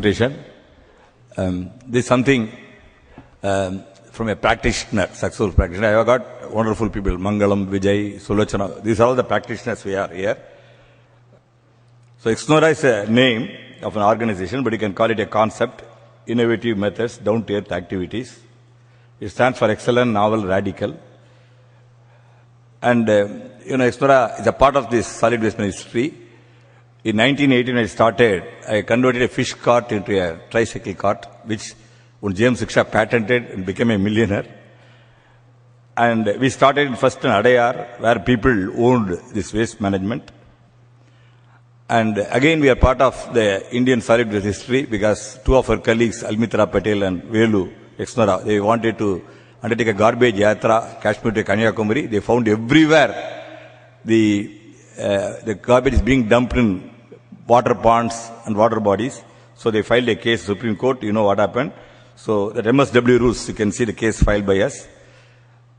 presentation. This is something from a practitioner, successful practitioner. I have got wonderful people, Mangalam, Vijay, Sulochana. These are all the practitioners we are here. So Exnora is a name of an organization, but you can call it a concept, innovative methods, down-to-earth activities. It stands for excellent, novel, radical. And, Exnora is a part of this solid waste history. In 1918, I started, I converted a fish cart into a tricycle cart, which James Shiksha patented and became a millionaire. And we started first in Adayar, where people owned this waste management. And again, we are part of the Indian solid waste history because two of our colleagues, Almitra Patel and Velu Exnora, they wanted to undertake a garbage yatra, Kashmir to Kanyakumari. They found everywhere the garbage is being dumped in water ponds and water bodies. So they filed a case, Supreme Court, you know what happened. So the MSW rules, you can see the case filed by us.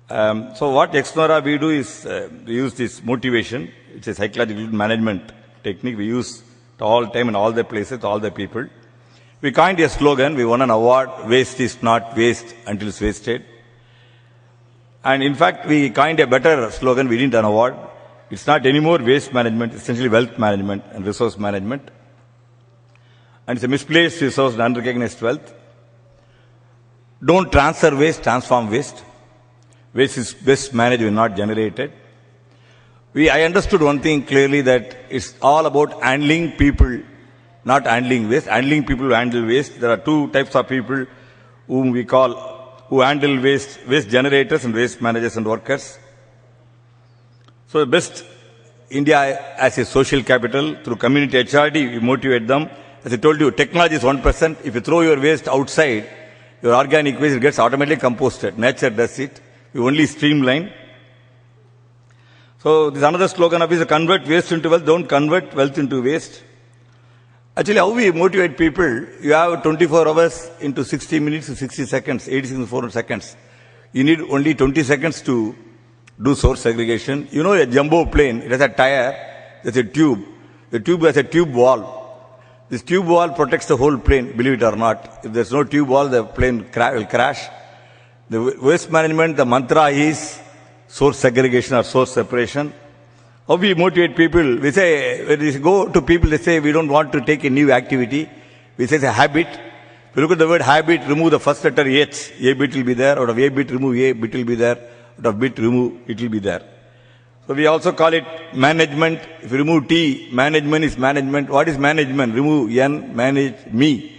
So what Exnora we do is, we use this motivation. It's a psychological management technique we use all time in all the places, all the people. We coined a slogan, we won an award, waste is not waste until it's wasted. And in fact, we coined a better slogan, we didn't an award. It's not anymore waste management, essentially wealth management and resource management. And it's a misplaced resource and unrecognized wealth. Don't transfer waste, transform waste. Waste is best managed when not generated. I understood one thing clearly, that it's all about handling people, not handling waste. Handling people who handle waste. There are two types of people whom we call, who handle waste, waste generators and waste managers and workers. So the best, India as a social capital, through community HRD, we motivate them. As I told you, technology is 1%. If you throw your waste outside, your organic waste gets automatically composted. Nature does it. We only streamline. So this is another slogan of is convert waste into wealth. Don't convert wealth into waste. Actually, how we motivate people, you have 24 hours into 60 minutes to 60 seconds, 86 to 400 seconds. You need only 20 seconds to do source segregation. You know a jumbo plane, it has a tire, there's a tube. The tube has a tube wall. This tube wall protects the whole plane, believe it or not. If there's no tube wall, the plane will crash. The waste management, the mantra is source segregation or source separation. How we motivate people? We say, when we go to people, they say, we don't want to take a new activity. We say it's a habit. If you look at the word habit, remove the first letter H. A bit will be there. Out of A bit, remove A bit will be there. Out of bit, remove it will be there. So we also call it management. If you remove T, management is management. What is management? Remove N, manage me.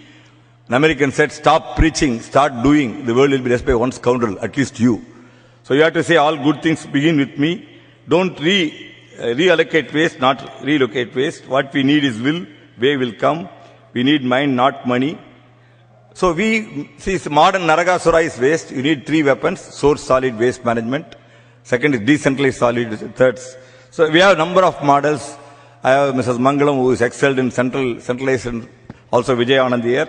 An American said, stop preaching, start doing. The world will be led by one scoundrel, at least you. So you have to say all good things begin with me. Don't reallocate waste, not relocate waste. What we need is will, way will come. We need mind, not money. So we see modern Naragasura is waste. You need three weapons: source, solid, waste management. Second is decentralized solid. Third. So we have a number of models. I have Mrs. Mangalam, who is excelled in centralized, also Vijay Anand here.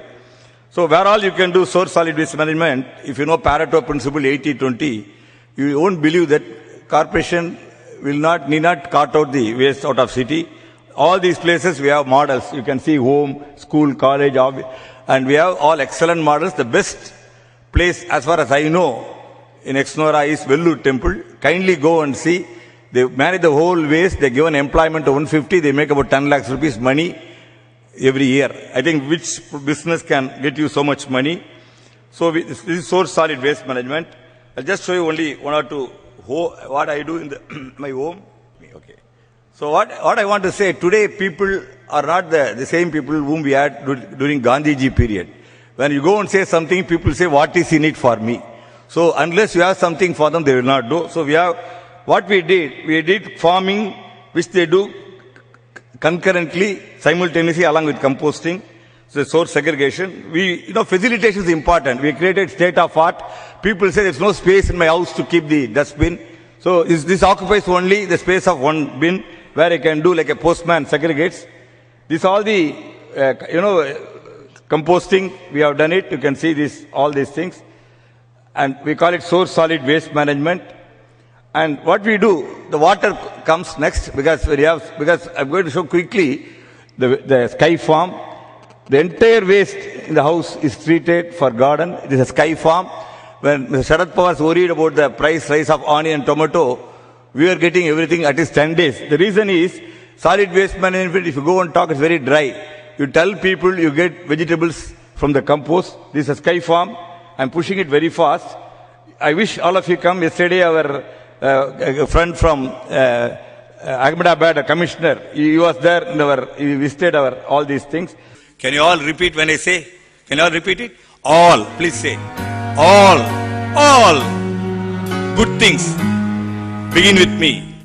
So where all you can do source, solid, waste management, if you know Pareto principle 80-20, you won't believe that corporation need not cart out the waste out of city. All these places we have models. You can see home, school, college, and we have all excellent models. The best place, as far as I know, in Exnora is Vellur Temple. Kindly go and see. They manage the whole waste. They give an employment to 150. They make about 10 lakhs rupees money every year. I think which business can get you so much money? So this is source, solid, waste management. I'll just show you only one or two what I do in my home. Okay. So what I want to say, today people are not the same people whom we had during Gandhiji period. When you go and say something, people say, what is in it for me? So unless you have something for them, they will not do. So what we did farming, which they do concurrently, simultaneously along with composting. So source segregation. Facilitation is important. We created state of art. People say there's no space in my house to keep the dustbin. So this occupies only the space of one bin where I can do like a postman segregates. This all the, composting, we have done it. You can see all these things. And we call it source solid waste management. And what we do, the water comes next because I'm going to show quickly the Sky Farm. The entire waste in the house is treated for garden. It is a sky farm. When Mr. Sharad Pawar was worried about the price rise of onion and tomato, we are getting everything at least 10 days. The reason is solid waste management, if you go and talk, it's very dry. You tell people you get vegetables from the compost. This is a sky farm. I'm pushing it very fast. I wish all of you come. Yesterday our friend from Ahmedabad, a commissioner, he was there, he visited all these things. Can you all repeat when I say? Can you all repeat it? All, please say. All good things begin with me.